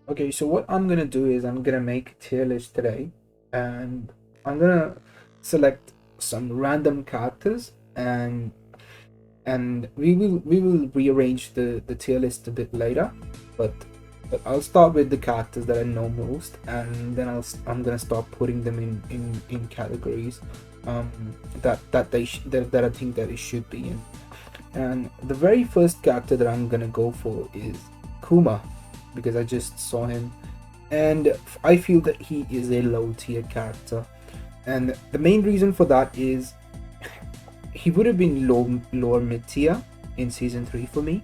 Okay, so what I'm gonna do is I'm gonna make a tier list today, and I'm gonna select some random characters, and we will rearrange the tier list a bit later, but I'll start with the characters that I know most, and then I'm gonna start putting them in categories, um, that I think that it should be in. And the very first character that I'm gonna go for is Kuma, because I just saw him, and I feel that he is a low tier character. And the main reason for that is he would have been lower mid tier in season 3 for me,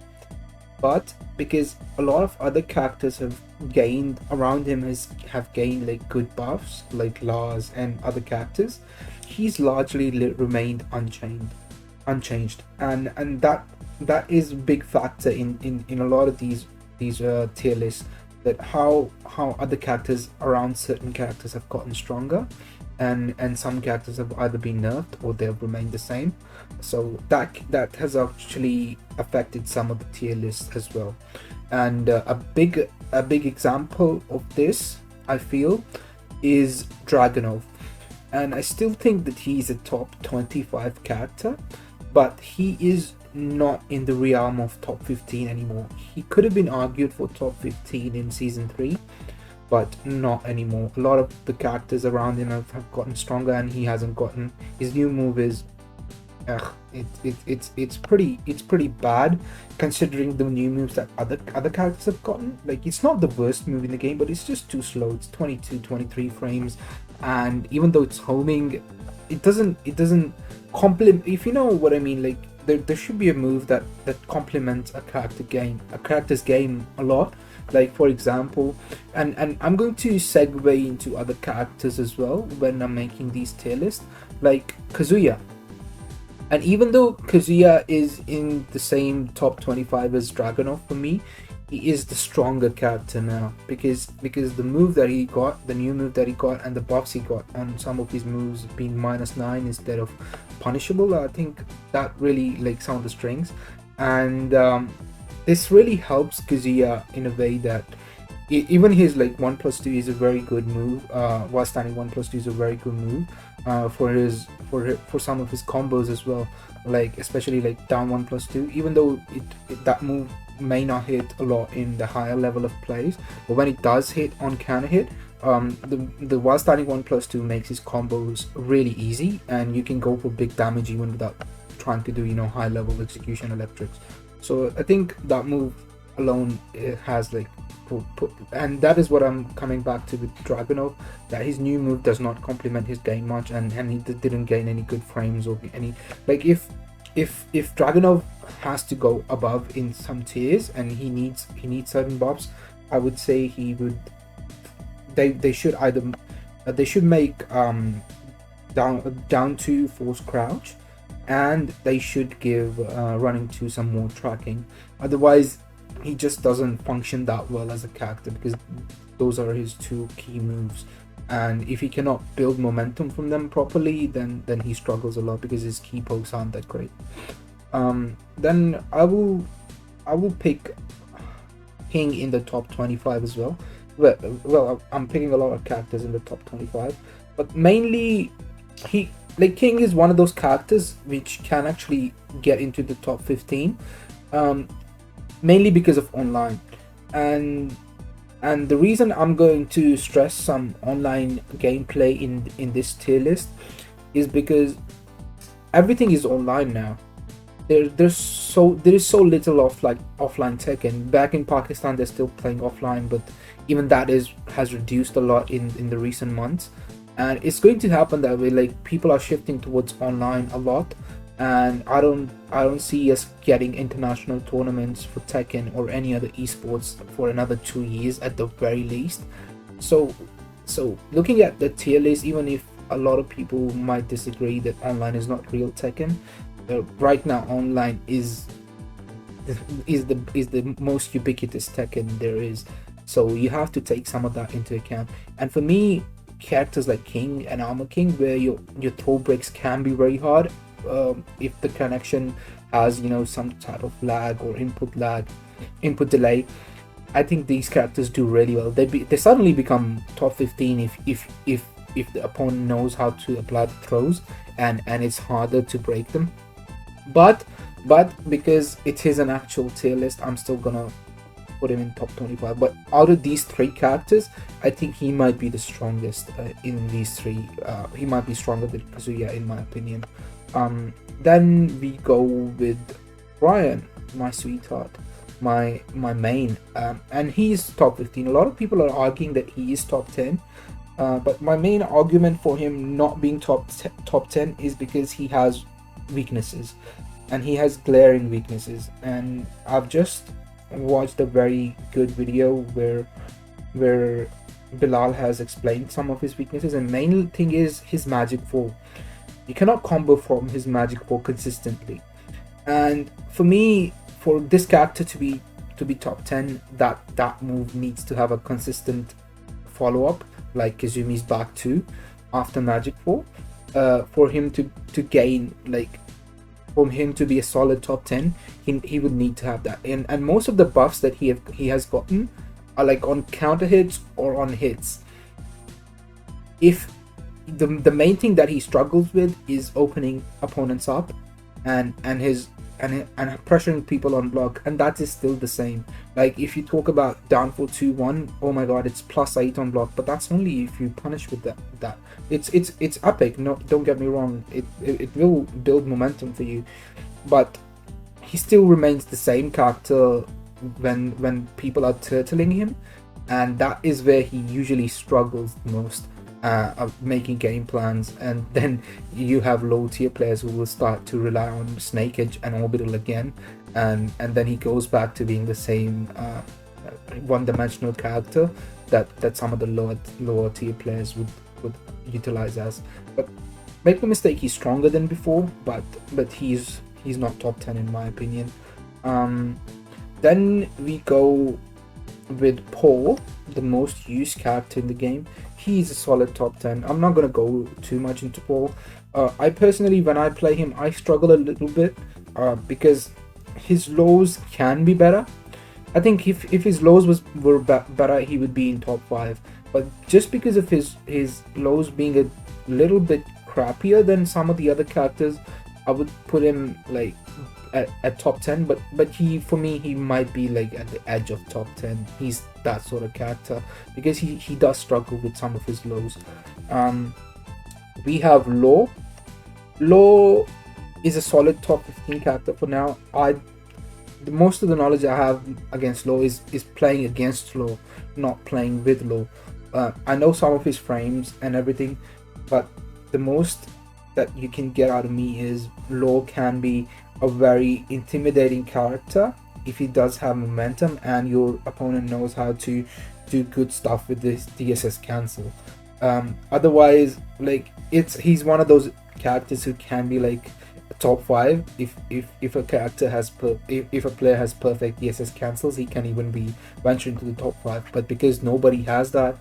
but because a lot of other characters have gained around him have gained like good buffs like Lars and other characters, he's largely remained unchanged, and that is a big factor in a lot of these tier lists, that how other characters around certain characters have gotten stronger, and some characters have either been nerfed or they've remained the same. So that has actually affected some of the tier lists as well. And a big example of this, I feel, is Dragunov. And I still think that he's a top 25 character, but he is not in the realm of top 15 anymore. He could have been argued for top 15 in season 3, but not anymore. A lot of the characters around him have gotten stronger, and he hasn't gotten. His new move is, it's pretty bad, considering the new moves that other characters have gotten. Like, it's not the worst move in the game, but it's just too slow. It's 22-23 frames, and even though it's homing, it doesn't complement, if you know what I mean. Like, there should be a move that complements a character's game a lot. Like, for example, and I'm going to segue into other characters as well when I'm making these tier lists, like Kazuya. And even though Kazuya is in the same top 25 as Dragunov for me, he is the stronger character now, because the new move that he got, and the buffs he got on some of his moves being -9 instead of punishable. I think that really like some of the strings, and this really helps Kazuya in a way that even his like 1+2 is a very good move. While standing 1+2 is a very good move for some of his combos as well. Like, especially like down 1+2, even though that move may not hit a lot in the higher level of plays, but when it does hit on counter hit, the while starting 1+2 makes his combos really easy, and you can go for big damage even without trying to do high level execution electrics. So I think that move alone, it has like and that is what I'm coming back to with Dragunov, that his new move does not complement his game much, and he didn't gain any good frames or any, like, if Dragunov has to go above in some tiers, and he needs certain buffs, I would say he would they should either they should make down to force crouch, and they should give running to some more tracking. Otherwise, he just doesn't function that well as a character, because those are his two key moves, and if he cannot build momentum from them properly, then he struggles a lot because his key pokes aren't that great. Then I will pick King in the top 25 as well. Well, I'm picking a lot of characters in the top 25, but mainly he like King is one of those characters which can actually get into the top 15, um, mainly because of online, and the reason I'm going to stress some online gameplay in this tier list is because everything is online now. There is so little of like offline Tekken. Back in Pakistan, they're still playing offline, but even that has reduced a lot in the recent months, and it's going to happen that way. Like, people are shifting towards online a lot, and I don't see us getting international tournaments for Tekken or any other esports for another 2 years at the very least. So looking at the tier list, even if a lot of people might disagree that online is not real Tekken, right now online is the most ubiquitous Tekken there is. So you have to take some of that into account. And for me, characters like King and Armor King, where your throw breaks can be very hard, if the connection has some type of lag or input delay. I think these characters do really well. They suddenly become top 15 if the opponent knows how to apply the throws, and it's harder to break them. But because it is an actual tier list, I'm still gonna put him in top 25. But out of these three characters, I think he might be the strongest in these three. He might be stronger than Kazuya, in my opinion. Then we go with Bryan, my sweetheart, my main, and he's top 15. A lot of people are arguing that he is top 10, but my main argument for him not being top 10 is because he has weaknesses, and he has glaring weaknesses. And I've just watched a very good video where Bilal has explained some of his weaknesses, and main thing is his magic fall. You cannot combo from his magic fall consistently, and for me, for this character to be top 10, that move needs to have a consistent follow-up, like Kazumi's back 2 after magic fall, for him to gain, like, for him to be a solid top 10, he would need to have that. And most of the buffs that he has gotten are like on counter hits or on hits. If the main thing that he struggles with is opening opponents up and pressuring people on block, and that is still the same. Like, if you talk about downfall 2-1, oh my god, it's +8 on block, but that's only if you punish with that. It's epic. No, don't get me wrong, it will build momentum for you, but he still remains the same character when people are turtling him, and that is where he usually struggles the most, of making game plans. And then you have low tier players who will start to rely on Snake Edge and Orbital again, and then he goes back to being the same one-dimensional character that some of the lower tier players would utilize as. But make no mistake, he's stronger than before, but he's not top 10 in my opinion. Then we go with Paul, the most used character in the game. He's a solid top 10. I'm not going to go too much into Paul. I personally, when I play him, I struggle a little bit because his lows can be better. I think if his lows were better, he would be in top 5. But just because of his lows being a little bit crappier than some of the other characters, I would put him like at top 10. But for me, he might be like at the edge of top 10. He's that sort of character because he does struggle with some of his lows. We have Law. Law is a solid top 15 character for now. Most of the knowledge I have against Law is playing against Law, not playing with Law. I know some of his frames and everything, but the most that you can get out of me is Law can be a very intimidating character if he does have momentum and your opponent knows how to do good stuff with this DSS cancel. Otherwise, like, he's one of those characters who can be like a top 5 if a character has if a player has perfect DSS cancels. He can even be venturing to the top 5, but because nobody has that,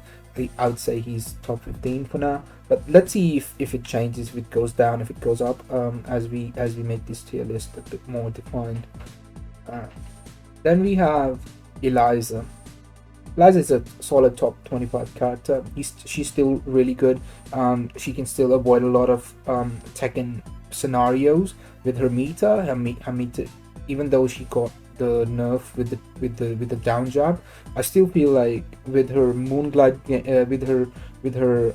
I would say he's top 15 for now. But let's see if it changes, if it goes down, if it goes up, as we make this tier list a bit more defined. Then we have Eliza. Eliza is a solid top 25 character. She's still really good. She can still avoid a lot of Tekken scenarios with her meter. Her meter, even though she got the nerf with the down jab, I still feel like with her Moonglide, with her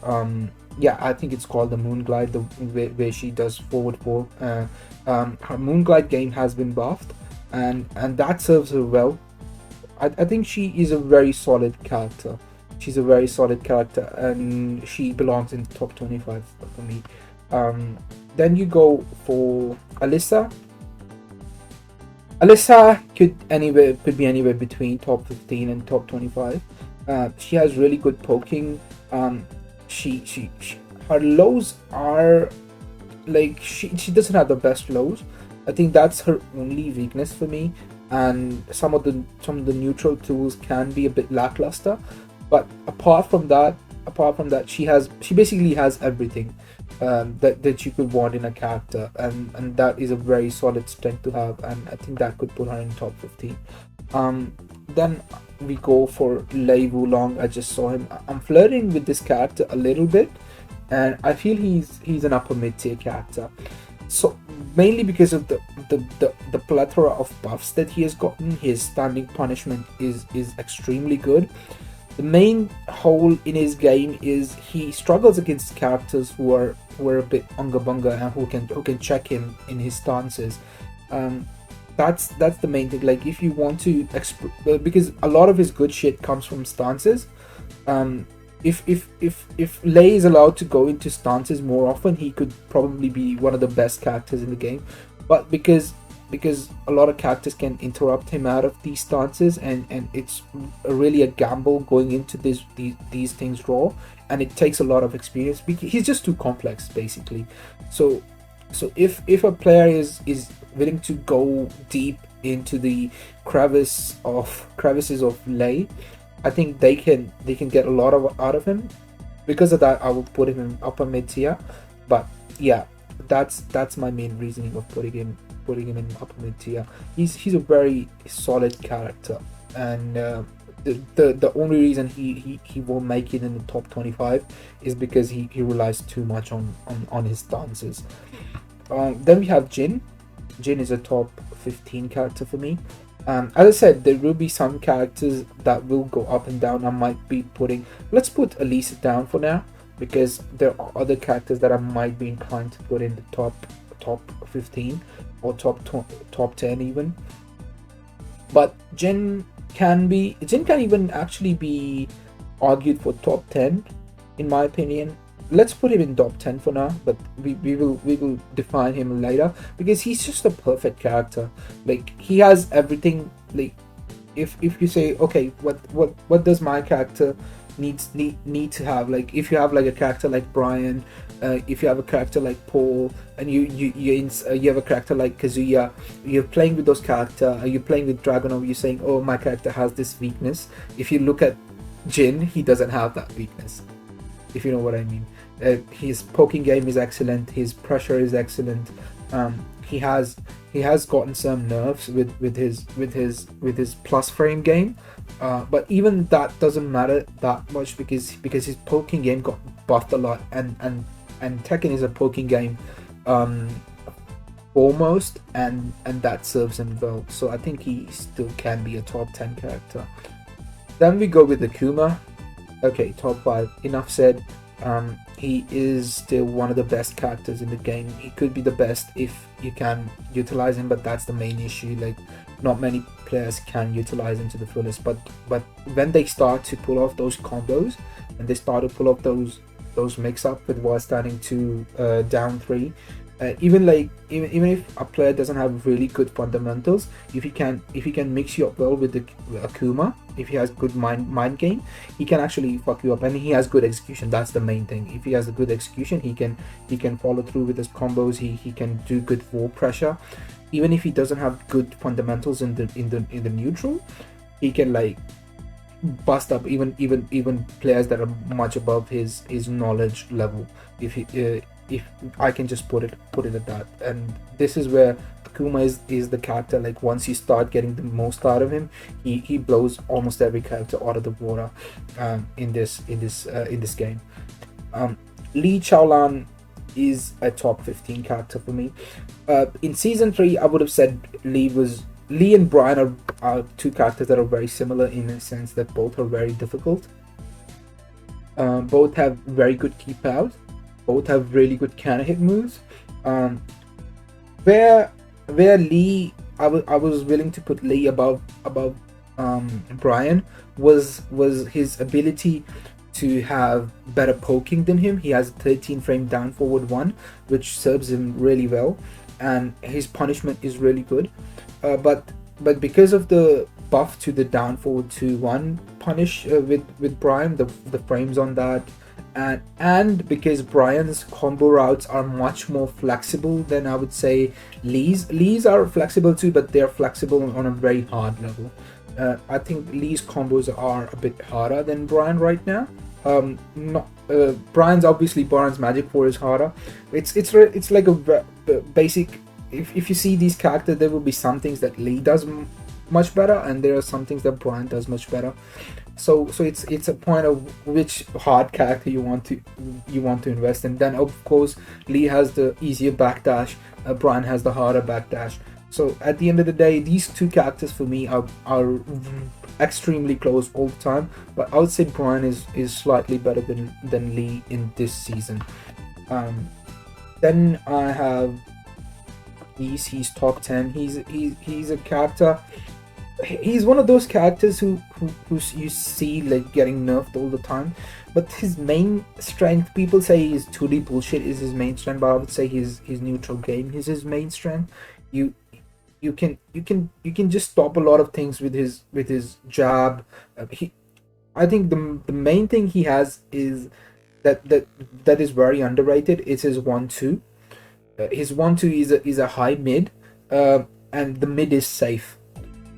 yeah, I think it's called the Moonglide, the where she does forward fall. Her Moonglide game has been buffed, and that serves her well. I think she is a very solid character. She's a very solid character, and she belongs in the top 25 for me. Then you go for Alisa. Alisa could be anywhere between top 15 and top 25. She has really good poking. She her lows are like she doesn't have the best lows. I think that's her only weakness for me. And some of the neutral tools can be a bit lackluster, but apart from that, she basically has everything that you could want in a character, and that is a very solid strength to have, and I think that could put her in top 15. Then we go for Lei Wulong. I just saw him. I'm flirting with this character a little bit, and I feel he's an upper mid tier character. So mainly because of the plethora of buffs that he has gotten. His standing punishment is extremely good. The main hole in his game is he struggles against characters who are a bit unga bunga and who can check him in his stances. That's the main thing. Like if you want to because a lot of his good shit comes from stances. If Lei is allowed to go into stances more often, he could probably be one of the best characters in the game. But because a lot of characters can interrupt him out of these stances, and it's really a gamble going into these things raw, and it takes a lot of experience. He's just too complex, basically. So if a player is willing to go deep into the crevices of Lei, I think they can get a lot out of him. Because of that, I will put him in upper mid tier. But yeah, that's my main reasoning of putting him in upper mid tier. He's a very solid character, and the only reason he won't make it in the top 25 is because he relies too much on his stances. Then we have Jin. Jin is a top 15 character for me. As I said, there will be some characters that will go up and down. I might be let's put Alisa down for now, because there are other characters that I might be inclined to put in the top 15 or top 10 even. But Jin can even actually be argued for top 10 in my opinion. Let's put him in top 10 for now, but we will define him later, because he's just a perfect character. Like he has everything. Like if you say, okay, what does my character need to have? Like if you have like a character like Bryan, if you have a character like Paul, and you have a character like Kazuya, you're playing with those characters. You're playing with Dragunov. You're saying, oh, my character has this weakness. If you look at Jin, he doesn't have that weakness, if you know what I mean. His poking game is excellent. His pressure is excellent. He has gotten some nerfs with his plus frame game, but even that doesn't matter that much, because his poking game got buffed a lot, and Tekken is a poking game almost, and that serves him well. So I think he still can be a top 10 character. Then we go with Akuma. Okay, top 5. Enough said. He is still one of the best characters in the game. He could be the best if you can utilize him, but that's the main issue. Like, not many players can utilize him to the fullest. But when they start to pull off those combos, and they start to pull off those mix-up with while standing 2 down 3, even if a player doesn't have really good fundamentals, if he can mix you up well with the Akuma, if he has good mind game, he can actually fuck you up, and he has good execution. That's the main thing. If he has a good execution, he can follow through with his combos. He can do good wall pressure. Even if he doesn't have good fundamentals in the neutral, he can like bust up even players that are much above his knowledge level. If I can just put it at that. And this is where Akuma is the character. Like once you start getting the most out of him, he blows almost every character out of the water in this game. Lee Chaolan is a top 15 character for me. In season 3, I would have said Lee and Bryan are two characters that are very similar in a sense that both are very difficult. Both have very good keep out. Both have really good counter hit moves. Where Lee, I was willing to put Lee above Bryan was his ability to have better poking than him. He has a 13 frame down forward 1, which serves him really well, and his punishment is really good. But because of the buff to the down forward 2-1 punish with Bryan, the frames on that, and because Bryan's combo routes are much more flexible than I would say Lee's. Lee's are flexible too, but they're flexible on a very hard level. I think Lee's combos are a bit harder than Bryan right now. Bryan's Magic 4 is harder. It's like a basic. If you see these characters, there will be some things that Lee does much better, and there are some things that Bryan does much better. So it's a point of which hard character you want to invest in. Then of course Lee has the easier backdash, Bryan has the harder backdash. So at the end of the day, these two characters for me are extremely close all the time. But I would say Bryan is slightly better than Lee in this season. Then I have Geese. He's top 10. He's a character. He's one of those characters who you see like getting nerfed all the time, but his main strength, people say his 2D bullshit is his main strength, but I would say his neutral game is his main strength. You can just stop a lot of things with his jab. I think the main thing he has is that is very underrated. It's his 1-2. His 1-2 is a high mid, and the mid is safe.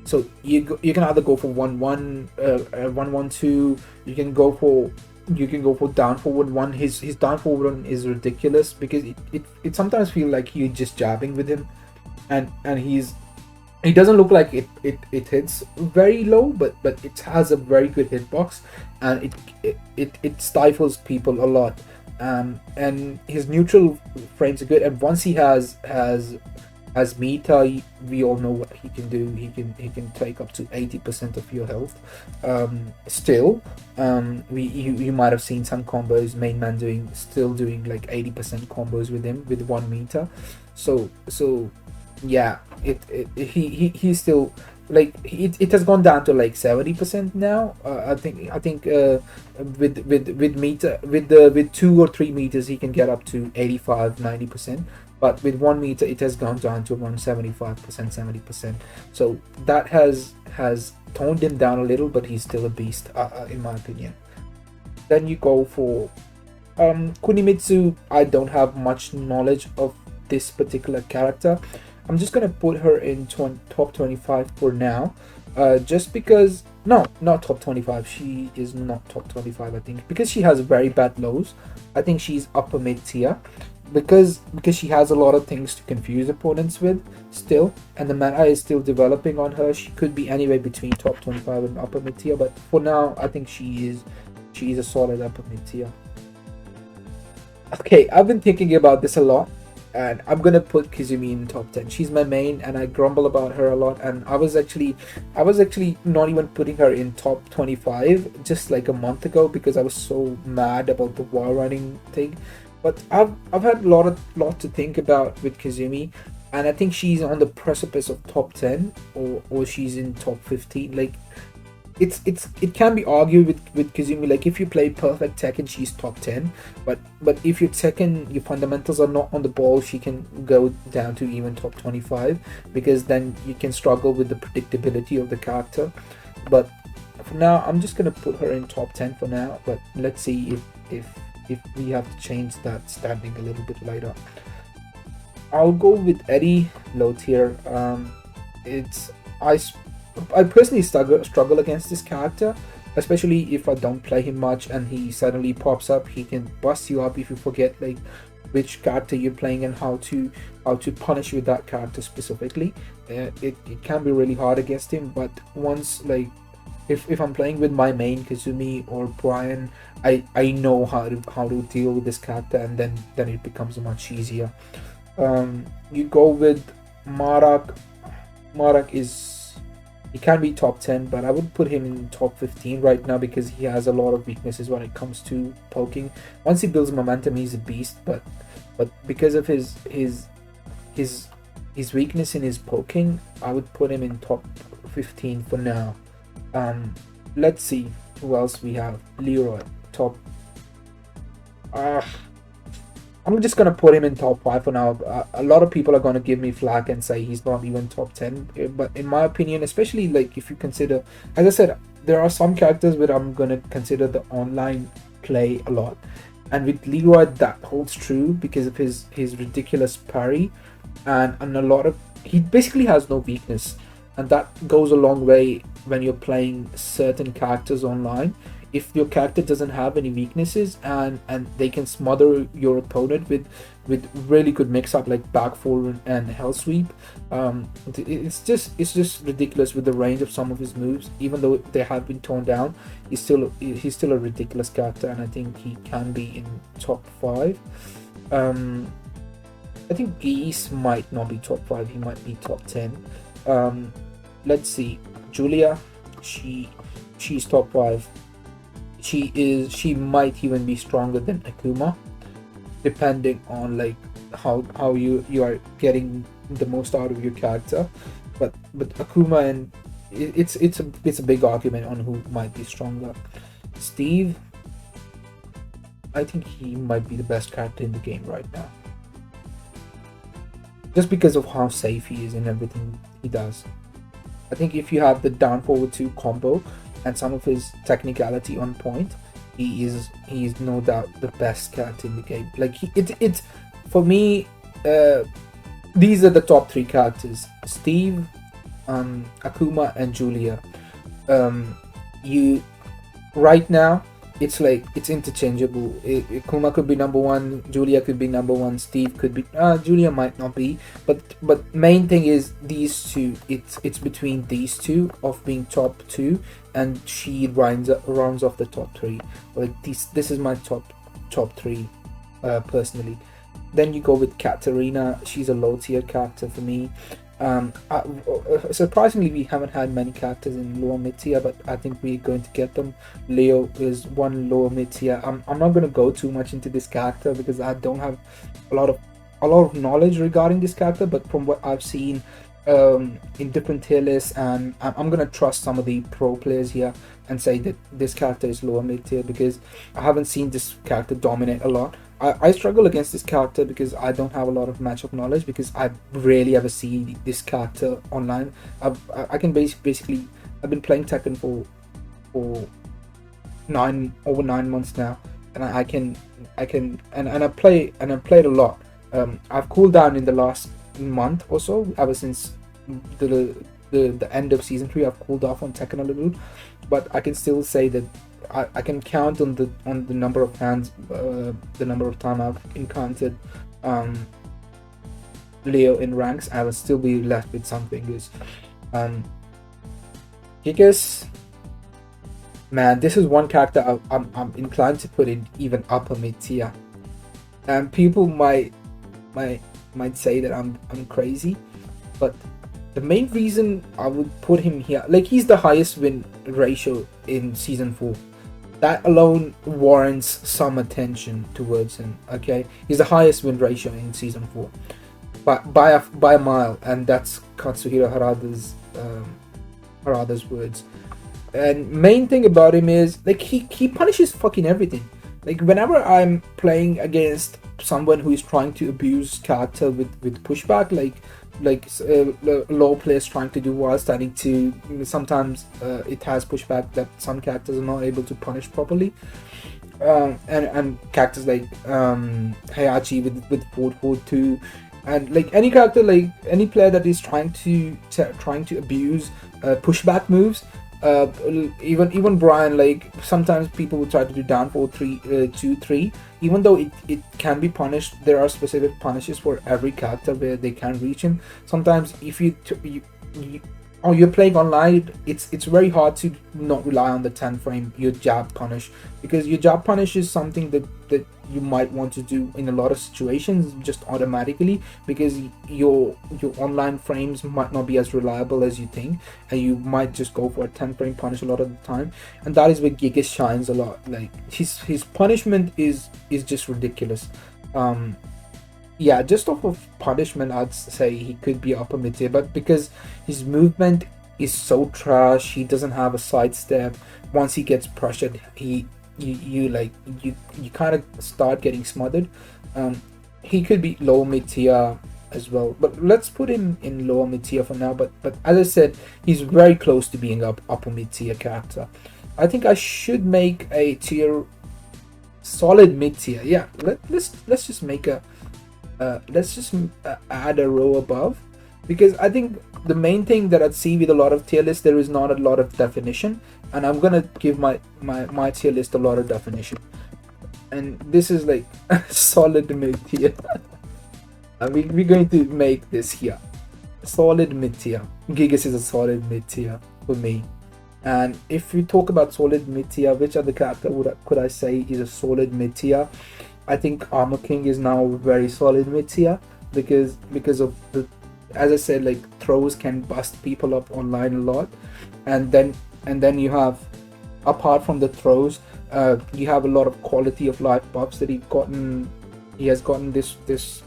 So you can either go for 1-1, 1-1-2. You can go for down forward 1. His down forward 1 is ridiculous because it sometimes feels like you're just jabbing with him, and he doesn't look like it hits very low, but it has a very good hitbox, and it stifles people a lot. And his neutral frames are good, and once he has Mita, we all know what he can do. He can take up to 80% of your health. Still, you might have seen some combos, main man still doing like 80% combos with him with 1 Mita. So yeah, he's still like it has gone down to like 70% now. I think with Mita with 2 or 3 meters he can get up to 85-90%. But with 1 meter, it has gone down to around 75%, 70%. So that has toned him down a little, but he's still a beast, in my opinion. Then you go for Kunimitsu. I don't have much knowledge of this particular character. I'm just gonna put her in top 25 for now, just because. No, not top 25. She is not top 25. I think because she has very bad lows. I think she's upper mid tier. Because she has a lot of things to confuse opponents with still, and the meta is still developing on her. She could be anywhere between top 25 and upper mid tier, but for now I think she is a solid upper mid tier. Okay, I've been thinking about this a lot, and I'm gonna put Kazumi in top 10. She's my main, and I grumble about her a lot, and I was actually not even putting her in top 25 just like a month ago because I was so mad about the wall running thing. But I've had a lot to think about with Kazumi, and I think she's on the precipice of top 10 or she's in top 15. Like it can be argued with Kazumi, like if you play perfect Tekken, she's top 10, but if your Tekken, your fundamentals are not on the ball, she can go down to even top 25, because then you can struggle with the predictability of the character. But for now, I'm just gonna put her in top 10 for now, but let's see if we have to change that standing a little bit later. I'll go with Eddy, low tier. I personally struggle against this character, especially if I don't play him much and he suddenly pops up. He can bust you up if you forget like which character you're playing and how to punish with that character specifically. It can be really hard against him, but once like if I'm playing with my main Kazumi or Bryan, I know how to deal with this character, and then it becomes much easier. You go with Marak. He can be top 10, but I would put him in top 15 right now because he has a lot of weaknesses when it comes to poking. Once he builds momentum, he's a beast, but because of his weakness in his poking, I would put him in top 15 for now. Let's see who else we have. Leroy, top. I'm just gonna put him in top 5 for now. A lot of people are gonna give me flack and say he's not even top 10. But in my opinion, especially like if you consider, as I said, there are some characters where I'm gonna consider the online play a lot, and with Leroy that holds true because of his ridiculous parry, and a lot of, he basically has no weakness, and that goes a long way when you're playing certain characters online. if your character doesn't have any weaknesses, and they can smother your opponent with really good mix up like back forward and hell sweep. It's just ridiculous with the range of some of his moves. Even though they have been toned down, he's still a ridiculous character, and I think he can be in top 5. I think Geese might not be top 5, he might be top 10. Let's see, Julia, she's top 5. She might even be stronger than Akuma, depending on like how you are getting the most out of your character. But Akuma, and it's a big argument on who might be stronger. Steve, I think he might be the best character in the game right now, just because of how safe he is in everything he does. I think if you have the down forward 2 combo and some of his technicality on point, he's no doubt the best character in the game. Like it's for me, these are the top 3 characters: Steve, Akuma, and Julia. You right now, it's like it's interchangeable. Akuma could be number 1, Julia could be number 1, Steve could be Julia might not be, but main thing is these two. It's between these two of being top 2, and she rounds off the top 3. Like this is my top 3 personally. Then you go with Katarina. She's a low tier character for me. Surprisingly, we haven't had many characters in lower mid tier, but I think we're going to get them. Leo is one lower mid tier. I'm not going to go too much into this character because I don't have a lot of knowledge regarding this character, but from what I've seen in different tier lists, and I'm going to trust some of the pro players here and say that this character is lower mid tier because I haven't seen this character dominate a lot. I struggle against this character because I don't have a lot of matchup knowledge, because I rarely ever see this character online. I can basically I've been playing Tekken for over 9 months now, and I played a lot. I've cooled down in the last month or so. Ever since the end of season 3, I've cooled off on Tekken a little, but I can still say that I can count on the number of hands, the number of time I've encountered Leo in ranks. I will still be left with some fingers. Gigas, man, this is one character I'm inclined to put in even upper mid tier, and people might say that I'm crazy, but the main reason I would put him here, like, he's the highest win ratio in season 4. That alone warrants some attention towards him. Okay, he's the highest win ratio in season 4, but by a mile, and that's Katsuhiro Harada's words. And main thing about him is like he punishes fucking everything. Like whenever I'm playing against someone who is trying to abuse character with pushback, like low players trying to do while standing 2, sometimes it has pushback that some characters are not able to punish properly, and characters like Heihachi with forward 2, and like any character, like any player that is trying to abuse pushback moves. Even Bryan, like sometimes people will try to do down 4-3-2-3. Even though it can be punished, there are specific punishes for every character where they can reach him. Sometimes if you're playing online, it's very hard to not rely on the 10 frame your jab punish, because your jab punish is something that you might want to do in a lot of situations just automatically, because your online frames might not be as reliable as you think, and you might just go for a 10 frame punish a lot of the time, and that is where Gigas shines a lot. Like his punishment is just ridiculous. Yeah, just off of punishment, I'd say he could be upper mid tier, but because his movement is so trash, he doesn't have a sidestep. Once he gets pressured, you kind of start getting smothered. He could be low mid tier as well, but let's put him in lower mid tier for now. But as I said, he's very close to being upper mid tier character. I think I should make a tier solid mid tier. Yeah, let's just make a. Let's just add a row above. because I think the main thing that I'd see with a lot of tier lists, there is not a lot of definition, and I'm gonna give my tier list a lot of definition, and this is like solid mid tier. We're going to make this here solid mid tier. Gigas is a solid mid tier for me. And if we talk about solid mid tier, which other character could I say is a solid mid tier? I think Armor King is now very solid mid tier because of the, as I said, like throws can bust people up online a lot, and then you have, apart from the throws, you have a lot of quality of life buffs that he has gotten this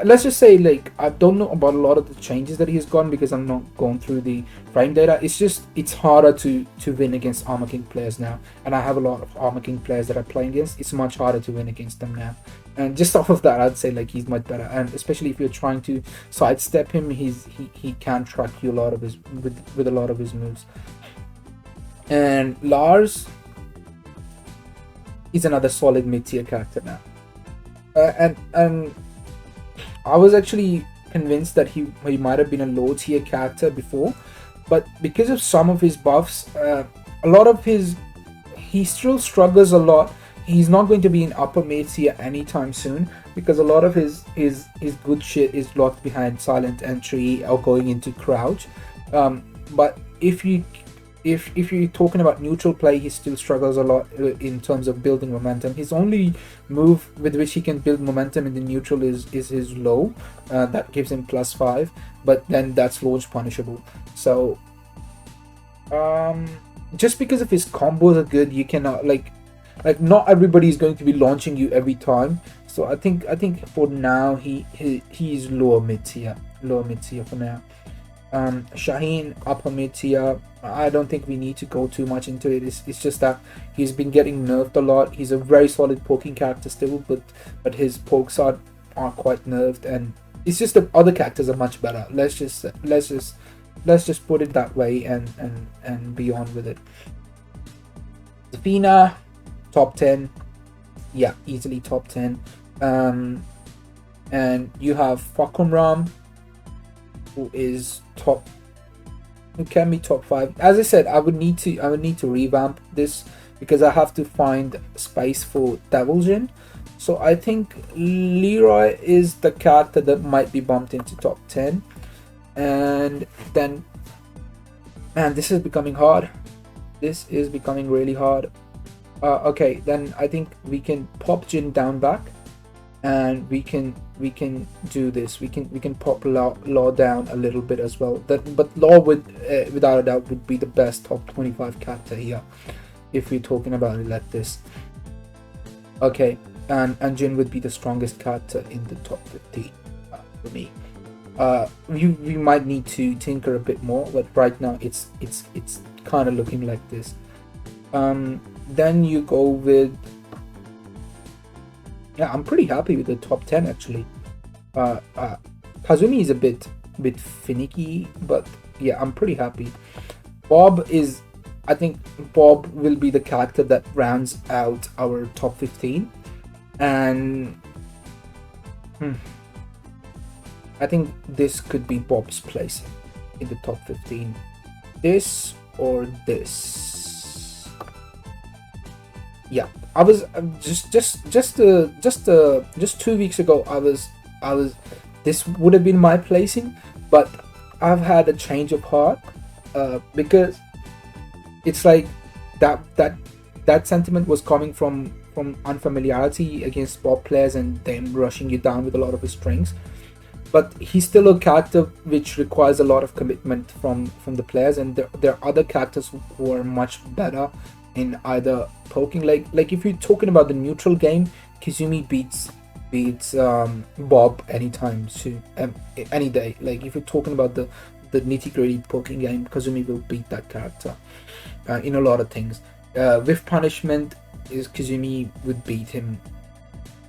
let's just say, like, I don't know about a lot of the changes that he's gotten because I'm not going through the frame data. It's harder to win against Armor King players now, and I have a lot of Armor King players that I play against. It's much harder to win against them now, and just off of that, I'd say like he's much better. And especially if you're trying to sidestep him, he can track you a lot of his with a lot of his moves. And Lars is another solid mid-tier character now, and I was actually convinced that he might have been a low tier character before, but because of some of his buffs, a lot of he still struggles a lot. He's not going to be in upper mid tier anytime soon because a lot of his good shit is locked behind silent entry or going into crouch. But if you're talking about neutral play, he still struggles a lot in terms of building momentum. His only move with which he can build momentum in the neutral is his low, that gives him +5, but then that's launch punishable. So just because of his combos are good, you cannot like not everybody is going to be launching you every time. So I think for now he's lower mid tier for now. Shaheen upper mid tier. I don't think we need to go too much into it. It's just that he's been getting nerfed a lot. He's a very solid poking character still, but his pokes are quite nerfed, and it's just the other characters are much better. Let's just put it that way and be on with it. Zafina, top 10. Yeah, easily top 10. And you have Fakumram, who can be top 5. As I said, I would need to revamp this because I have to find space for Devil Jin. So I think Leroy is the character that might be bumped into top 10. And then, man, this is becoming hard. This is becoming really hard. Okay, then I think we can pop Jin down back, and we can do this. We can pop Law down a little bit as well. But Law would without a doubt would be the best top 25 character here if we're talking about it like this. Okay, and Jin would be the strongest character in the top 50 for me. We might need to tinker a bit more, but right now it's kind of looking like this. Then you go with, yeah, I'm pretty happy with the top 10 actually. Kazumi is a bit finicky, but yeah, I'm pretty happy. I think Bob will be the character that rounds out our top 15, and I think this could be Bob's place in the top 15. This or this. Yeah, I was just 2 weeks ago. I was. This would have been my placing, but I've had a change of heart because it's like that sentiment was coming from unfamiliarity against Bob players and them rushing you down with a lot of his strings. But he's still a character which requires a lot of commitment from the players, and there are other characters who are much better in either poking. Like if you're talking about the neutral game, Kazumi beats Bob anytime soon, any day. Like if you're talking about the nitty-gritty poking game, Kazumi will beat that character in a lot of things. With punishment, Kazumi would beat him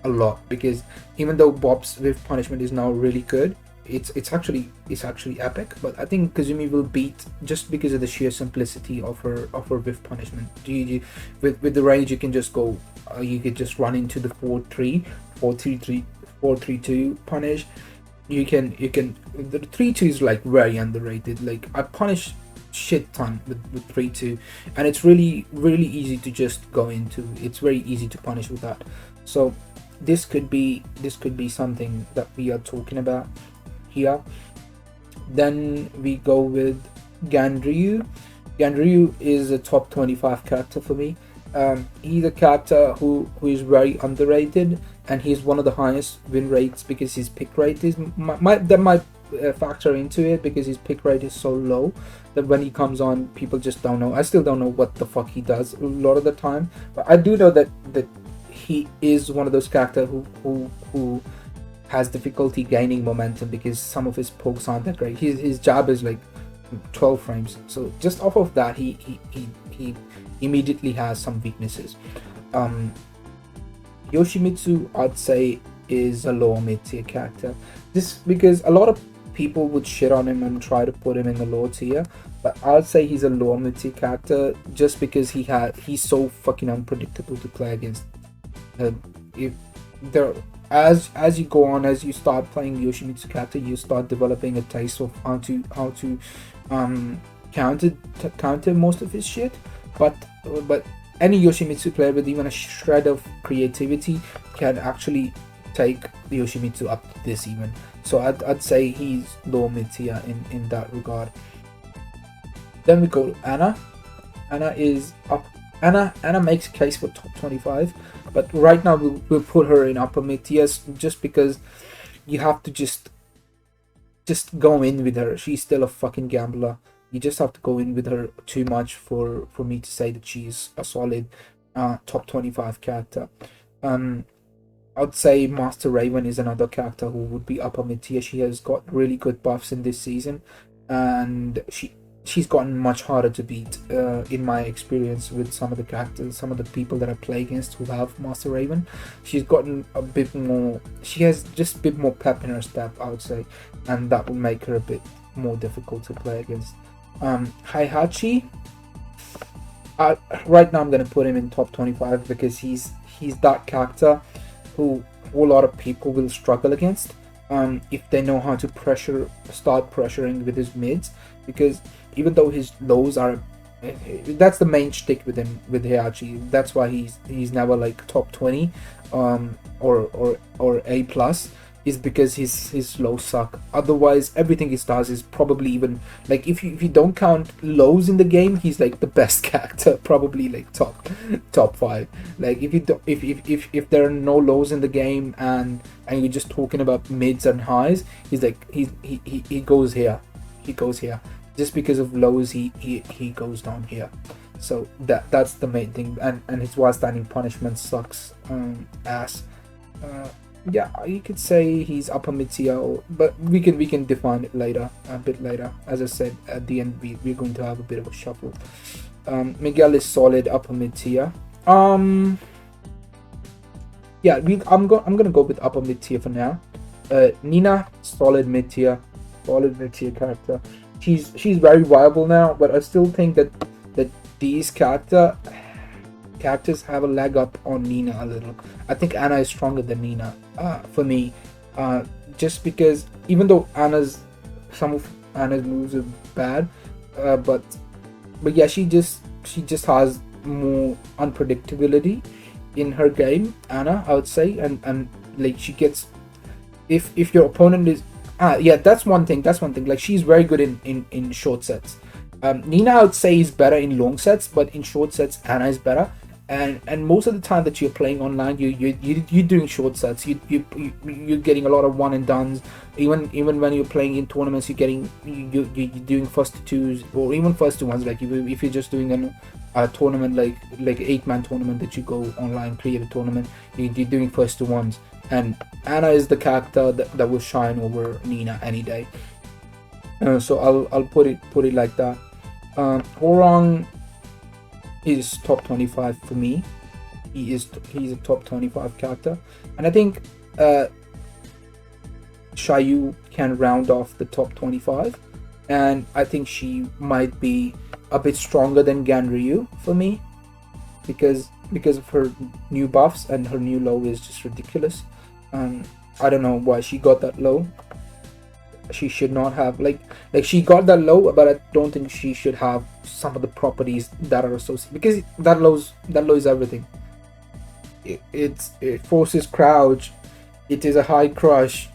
a lot, because even though Bob's with punishment is now really good, it's actually epic, but I think Kazumi will beat just because of the sheer simplicity of her with punishment. With the range, you can just go, you could just run into the 4-3, 4-3-3, 4-3-2 punish. you can the 3-2 is like very underrated. Like I punish shit ton with 3-2, and it's really easy to just go into. It's very easy to punish with that. So this could be something that we are talking about here. Then we go with Ganryu. Ganryu is a top 25 character for me. He's a character who is very underrated, and he's one of the highest win rates because his pick rate is that might factor into it, because his pick rate is so low that when he comes on, people just don't know. I still don't know what the fuck he does a lot of the time, but I do know that he is one of those characters who has difficulty gaining momentum because some of his pokes aren't that great. His jab is like 12 frames, so just off of that, he immediately has some weaknesses. Yoshimitsu, I'd say, is a lower mid-tier character, just because a lot of people would shit on him and try to put him in the lower tier, but I'd say he's a lower mid-tier character just because he's so fucking unpredictable to play against. If there as you go on, as you start playing Yoshimitsu character, you start developing a taste of how to counter most of his shit. But any Yoshimitsu player with even a shred of creativity can actually take Yoshimitsu up to this even. So I'd say he's low mid tier in that regard. Then we go to Anna. Anna is up. Anna makes a case for top 25, but right now we'll put her in upper mid tiers just because you have to just go in with her. She's still a fucking gambler. You just have to go in with her too much for me to say that she's a solid top 25 character. I'd say Master Raven is another character who would be upper mid tier. She has got really good buffs in this season, and she's gotten much harder to beat in my experience with some of the characters, some of the people that I play against who have Master Raven. She's gotten a bit more, she has just a bit more pep in her step, I would say, and that will make her a bit more difficult to play against. Heihachi, right now I'm going to put him in top 25 because he's that character who a lot of people will struggle against if they know how to start pressuring with his mids, because even though his lows are, that's the main shtick with him, with Heihachi. That's why he's never like top 20 or A plus, is because his lows suck. Otherwise everything he does is probably, even like if you don't count lows in the game, he's like the best character, probably like top 5. Like if there are no lows in the game and you're just talking about mids and highs, he's like he goes here, just because of lows he goes down here. So that's the main thing, and his while standing punishment sucks ass. Yeah, you could say he's upper mid tier, but we can define it a bit later. As I said, at the end we're going to have a bit of a shuffle. Miguel is solid upper mid tier. Yeah, I'm gonna go with upper mid tier for now. Nina, solid mid tier character. She's very viable now, but I still think that these characters have a leg up on Nina a little. I think Anna is stronger than Nina for me, just because even though some of Anna's moves are bad, but yeah, she just has more unpredictability in her game, Anna, I would say, and like she gets, if your opponent is yeah, that's one thing, like she's very good in short sets. Nina, I would say, is better in long sets, but in short sets Anna is better. And most of the time that you're playing online, you're doing short sets. You're getting a lot of one and dones. Even when you're playing in tournaments, you're doing first to twos or even first to ones. Like if you're just doing a tournament like 8-man tournament that you go online, create a tournament, you're doing first to ones. And Anna is the character that will shine over Nina any day. So I'll put it like that. Horong is top 25 for me. He's a top 25 character, and I think Shayu can round off the top 25, and I think she might be a bit stronger than Ganryu for me because of her new buffs, and her new low is just ridiculous. I don't know why she got that low, She should not have like she got that low, but I don't think she should have some of the properties that are associated, because that low is everything. It forces crouch. It is a high crush.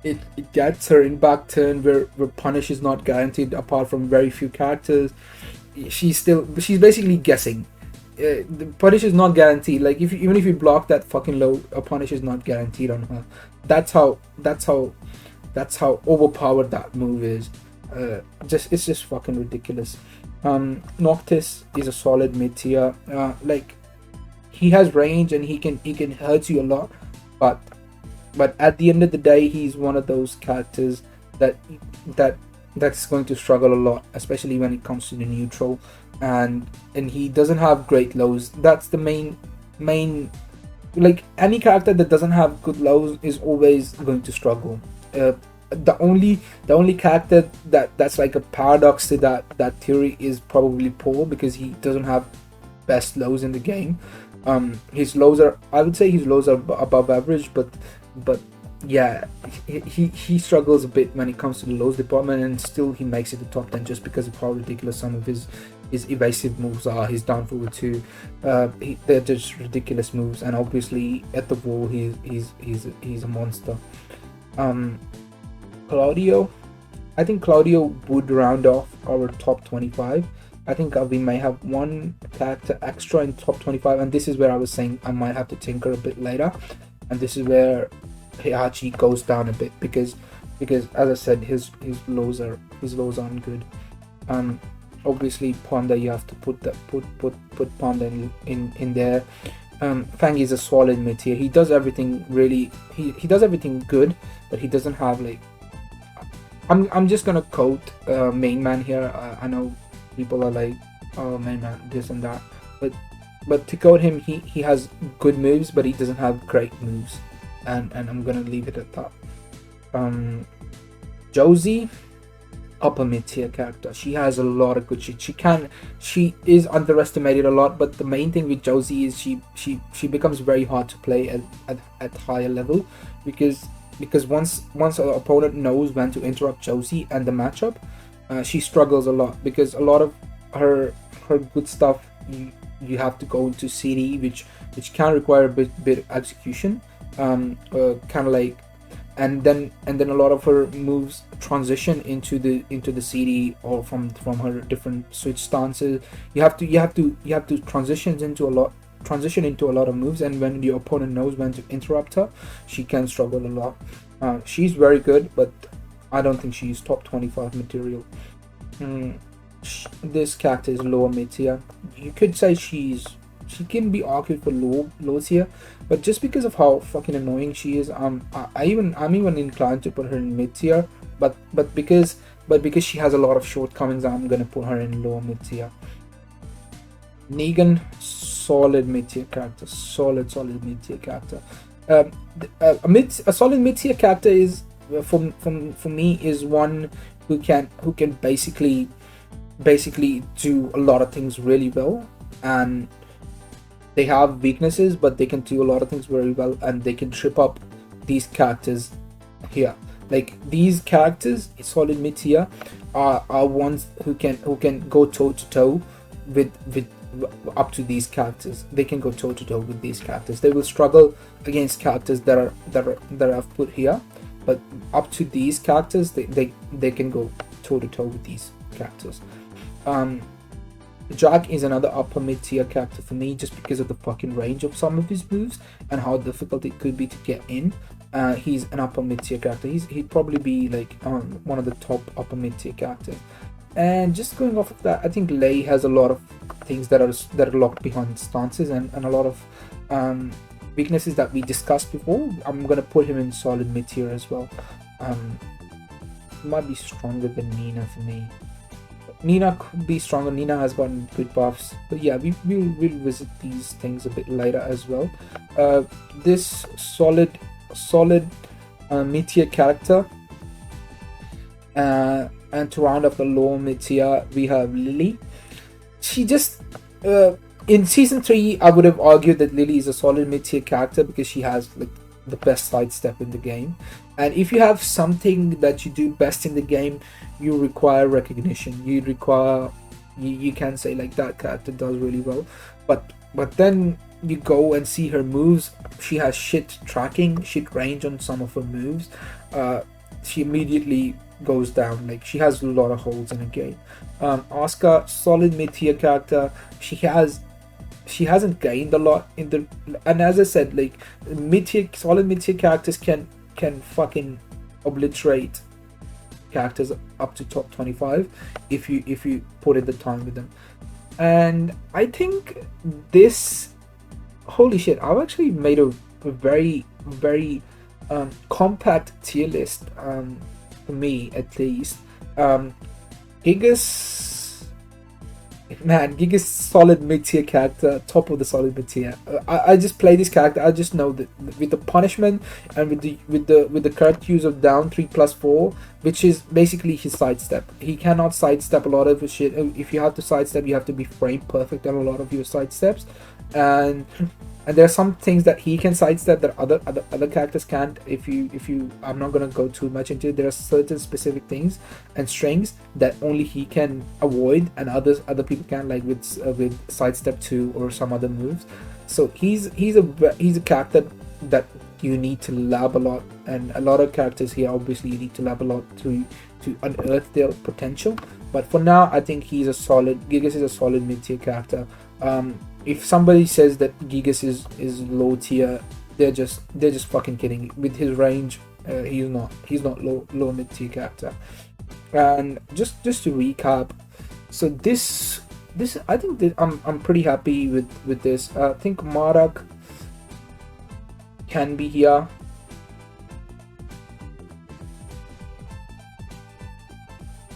It gets her in back turn where punish is not guaranteed apart from very few characters. She's basically guessing. The punish is not guaranteed. Like even if you block that fucking low, a punish is not guaranteed on her. That's how overpowered that move is. It's just fucking ridiculous. Noctis is a solid mid tier. Like he has range and he can hurt you a lot, but at the end of the day, he's one of those characters that's going to struggle a lot, especially when it comes to the neutral, and he doesn't have great lows. That's the main like any character that doesn't have good lows is always going to struggle. The only character that's like a paradox to that theory is probably Paul, because he doesn't have best lows in the game. His lows are, I would say his lows are above average, but yeah, he struggles a bit when it comes to the lows department, and still he makes it the top 10 just because of how ridiculous some of his evasive moves are. His down forward 2, they're just ridiculous moves, and obviously at the wall he's a monster. Claudio, I think Claudio would round off our top 25. I think we may have one character extra in top 25, and this is where I was saying I might have to tinker a bit later, and this is where Heihachi goes down a bit, because as I said, his lows aren't good. Obviously Panda, you have to put Panda in there. Fang is a solid mid tier. He does everything really. He does everything good, but he doesn't have like. I'm just gonna quote main man here. I know people are like, oh main man this and that, but to quote him, he has good moves, but he doesn't have great moves, and I'm gonna leave it at that. Josie, upper mid tier character. She has a lot of good shit. She is underestimated a lot, but the main thing with Josie is she becomes very hard to play at higher level, because once an opponent knows when to interrupt Josie and the matchup, she struggles a lot, because a lot of her good stuff you have to go into CD, which can require a bit of execution, kind of like, and then a lot of her moves transition into the CD, or from her different switch stances. You have to transition into a lot of moves, and when your opponent knows when to interrupt her, she can struggle a lot. She's very good, but I don't think she's top 25 material. This character is lower mid tier. You could say she can be argued for low tier, but just because of how fucking annoying she is, I'm even inclined to put her in mid tier. But because she has a lot of shortcomings, I'm gonna put her in lower mid tier. Negan, solid mid tier character. Solid mid tier character. A solid mid tier character is for me is one who can basically do a lot of things really well, and they have weaknesses, but they can do a lot of things very well, and they can trip up these characters here. Like these characters, solid mid tier, are ones who can go toe to toe with up to these characters. They can go toe to toe with these characters. They will struggle against characters that I've put here, but up to these characters, they can go toe to toe with these characters. Jack is another upper mid tier character for me, just because of the fucking range of some of his moves and how difficult it could be to get in. He's an upper mid tier character. He'd probably be like one of the top upper mid tier characters. And just going off of that, I think Lei has a lot of things that are locked behind stances, and a lot of weaknesses that we discussed before. I'm gonna put him in solid mid tier as well. He might be stronger than Nina for me. Nina could be stronger. Nina has gotten good buffs, but yeah, we'll visit these things a bit later as well. This solid mid tier character, and to round off the lower mid tier, we have Lily. She just in season 3, I would have argued that Lily is a solid mid tier character, because she has like the best sidestep in the game. And if you have something that you do best in the game, you require recognition. You require, you can say like that character does really well, but then you go and see her moves. She has shit tracking, shit range on some of her moves. She immediately goes down. Like, she has a lot of holes in the game. Asuka, solid mid-tier character. She hasn't gained a lot in the, and as I said, like, solid mid-tier characters can fucking obliterate characters up to top 25 if you put in the time with them. And I think this, holy shit, I've actually made a very compact tier list, for me at least. Gigas, man, Gigas solid mid-tier character, top of the solid mid-tier. I just play this character. I just know that with the punishment and with the correct use of down 3+4, which is basically his sidestep. He cannot sidestep a lot of his shit. If you have to sidestep, you have to be frame perfect on a lot of your sidesteps, and there are some things that he can sidestep that other characters can't. If you I'm not gonna go too much into it. There are certain specific things and strings that only he can avoid, and other people can, like with sidestep 2 or some other moves. So he's a character that you need to lab a lot, and a lot of characters here obviously you need to lab a lot to unearth their potential. But for now, I think Gigas is a solid mid-tier character. If somebody says that Gigas is low tier, they're just fucking kidding. With his range, he's not low mid tier character. And just to recap, so this I think that I'm pretty happy with this. I think Marak can be here.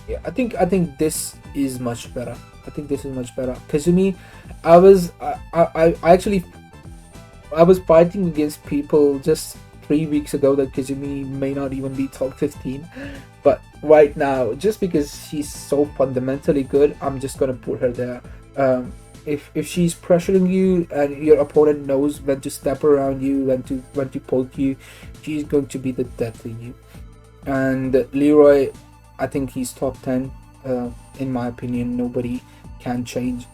Yeah, I think this is much better. Kazumi, I was fighting against people just 3 weeks ago that Kazumi may not even be top 15, but right now, just because she's so fundamentally good, I'm just gonna put her there. If she's pressuring you and your opponent knows when to step around you, when to poke you, she's going to be the death in you. And Leroy, I think he's top 10. In my opinion, nobody can change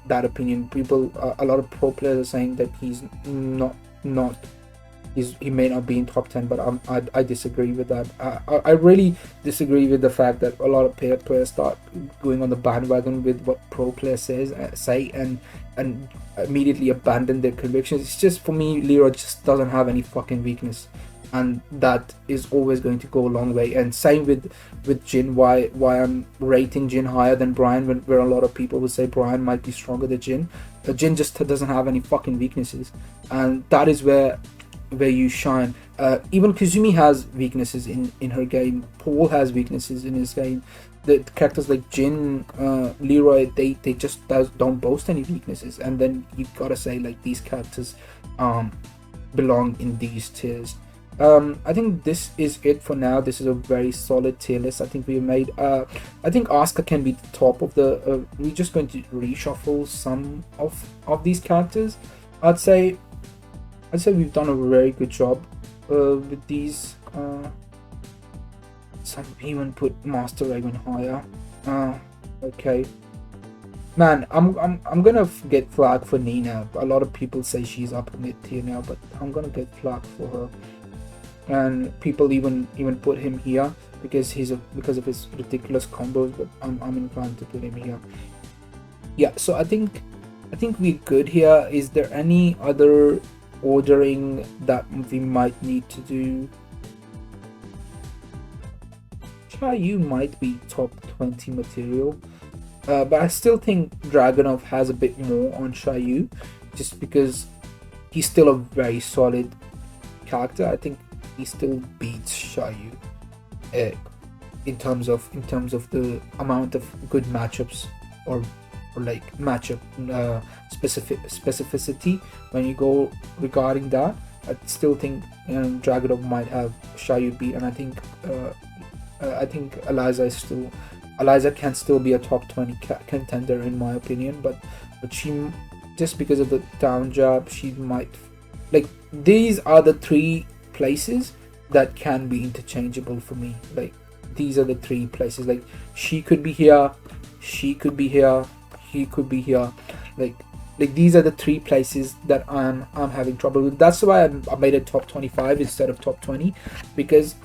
that opinion. People, a lot of pro players are saying that he's not he may not be in top 10, but I disagree with that. I really disagree with the fact that a lot of players start going on the bandwagon with what pro players say and immediately abandon their convictions. It's just, for me, Leroy just doesn't have any fucking weakness, and that is always going to go a long way. And same with Jin. Why I'm rating Jin higher than Bryan, where a lot of people will say Bryan might be stronger than Jin. Jin just doesn't have any fucking weaknesses, and that is where you shine. Even Kazumi has weaknesses in her game. Paul has weaknesses in his game. The characters like Jin, Leroy, they just don't boast any weaknesses. And then you gotta say, like, these characters belong in these tiers. I think this is it for now. This is a very solid tier list. I think we made. I think Asuka can be the top of the. We're just going to reshuffle some of these characters. I'd say we've done a very good job with these. Some even put Master Raven higher. Okay, man, I'm gonna get flagged for Nina. A lot of people say she's up mid tier now, but I'm gonna get flagged for her. And people even put him here because of his ridiculous combos, but I'm inclined to put him here. Yeah, so I think we're good here. Is there any other ordering that we might need to do? Chaoyu might be top 20 material, but I still think Dragunov has a bit more on Chaoyu, just because he's still a very solid character. I think he still beats Chaoyu in terms of the amount of good matchups or like matchup specificity. When you go regarding that, I still think Dragunov might have Chaoyu beat, and I think Eliza can still be a top 20 contender in my opinion, but she, just because of the down jab, she might, like, these are the three places that can be interchangeable for me. Like these are the 3 places. Like she could be here, she could be here, he could be here. Like these are the 3 places that I'm having trouble with. That's why I made it top 25 instead of top 20, because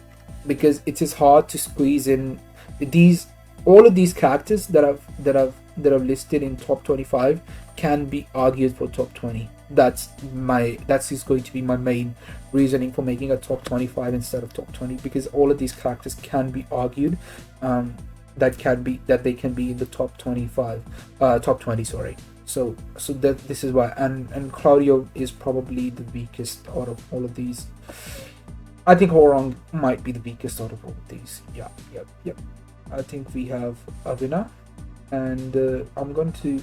it is hard to squeeze in these. All of these characters that I've listed in top 25 can be argued for top 20. That is going to be my main reasoning for making a top 25 instead of top 20, because all of these characters can be argued that they can be in the top 25, top 20, sorry. So that this is why, and Claudio is probably the weakest out of all of these. I think Horong might be the weakest out of all of these. Yep. I think we have a winner, and I'm going to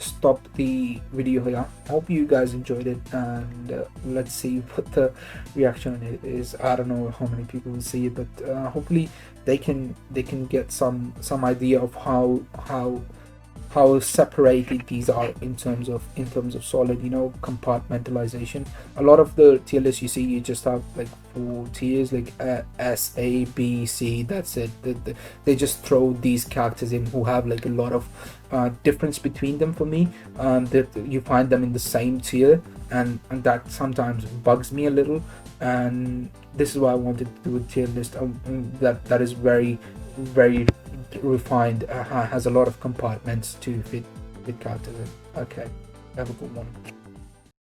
stop the video here. I hope you guys enjoyed it, and let's see what the reaction is. I don't know how many people will see it, but hopefully they can get some idea of how separated these are in terms of solid, compartmentalization. A lot of the tier lists you see, you just have like 4 tiers, like S, A, B, C. That's it. They just throw these characters in who have like a lot of difference between them for me. That you find them in the same tier, and that sometimes bugs me a little. And this is why I wanted to do a tier list that is very, very refined, has a lot of compartments to fit characters in. Okay, have a good one.